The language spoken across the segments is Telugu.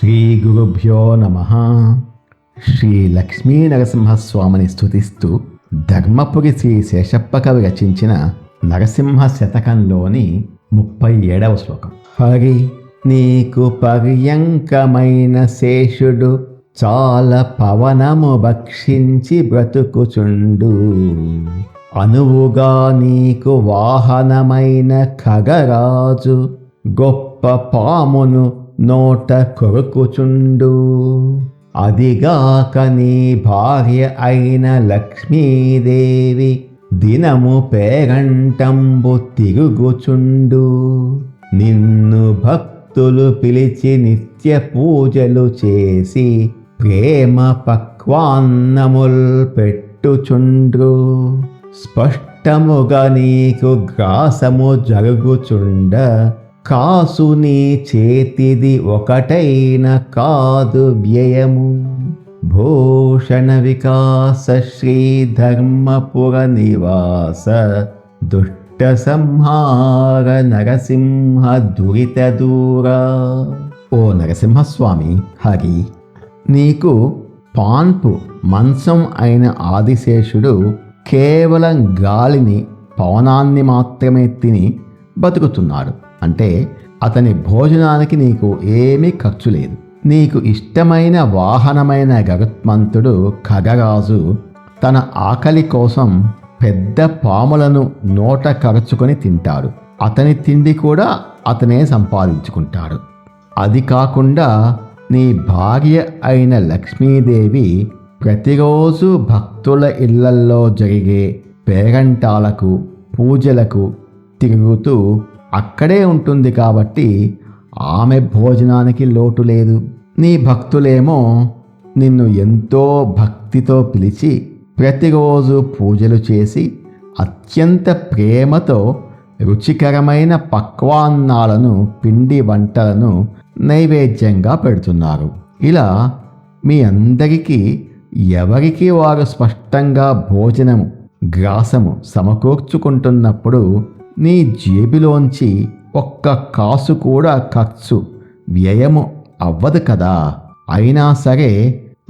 శ్రీ గురుభ్యో నమః. శ్రీ లక్ష్మీ నరసింహస్వామిని స్తుతిస్తూ ధర్మపురి శ్రీ శేషప్ప కవి రచించిన నరసింహ శతకంలోని 37వ శ్లోకం. హరి నీకు పర్యంకమైన శేషుడు చాల పవనము భక్షించి బ్రతుకుచుండు. అనువుగా నీకు వాహనమైన ఖగరాజు గొప్ప పామును నోట కొరుకుచుండు. అదిగాక నీ భార్య అయిన లక్ష్మీదేవి దినము పేరంటంబు తిరుగుచుండు. నిన్ను భక్తులు పిలిచి నిత్య పూజలు చేసి ప్రేమ పక్వాన్నముల్ పెట్టుచుండ్రు. స్పష్టముగా నీకు గ్రాసము జరుగుచుండ కాసు నీ చేతిది ఒకటైన కాదు వ్యయము. భూషణ వికాస శ్రీ ధర్మపుర నివాస దుష్ట సంహార నరసింహ దురిత దూరా. ఓ నరసింహస్వామి, హరి నీకు పాన్పు మంచం అయిన ఆదిశేషుడు కేవలం గాలిని పవనాన్ని మాత్రమే తిని బతుకుతున్నాడు. అంటే అతని భోజనానికి నీకు ఏమీ ఖర్చు లేదు. నీకు ఇష్టమైన వాహనమైన గరుత్మంతుడు ఖగరాజు తన ఆకలి కోసం పెద్ద పాములను నోట కరుచుకొని తింటాడు. అతని తిండి కూడా అతనే సంపాదించుకుంటాడు. అది కాకుండా నీ భార్య అయిన లక్ష్మీదేవి ప్రతిరోజు భక్తుల ఇళ్లల్లో జరిగే పేరంటాలకు పూజలకు తిరుగుతూ అక్కడే ఉంటుంది కాబట్టి ఆమె భోజనానికి లోటు లేదు. నీ భక్తులేమో నిన్ను ఎంతో భక్తితో పిలిచి ప్రతిరోజు పూజలు చేసి అత్యంత ప్రేమతో రుచికరమైన పక్వాన్నాలను పిండి వంటలను నైవేద్యంగా పెడుతున్నారు. ఇలా మీ అందరికీ ఎవరికి వారు స్పష్టంగా భోజనము గ్రాసము సమకూర్చుకుంటున్నప్పుడు నీ జేబులోంచి ఒక్క కాసు కూడా ఖర్చు వ్యయము అవ్వదు కదా. అయినా సరే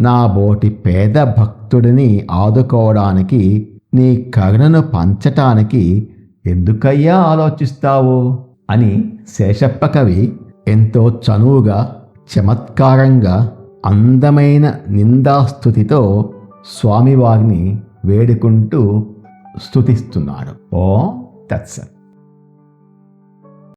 నా బోటి పేద భక్తుడిని ఆదుకోవడానికి నీ కరుణను పంచటానికి ఎందుకయ్యా ఆలోచిస్తావు అని శేషప్ప కవి ఎంతో చనువుగా చమత్కారంగా అందమైన నిందాస్తుతితో స్వామివారిని వేడుకుంటూ స్తుతిస్తున్నాడు. ఓ తత్సత్.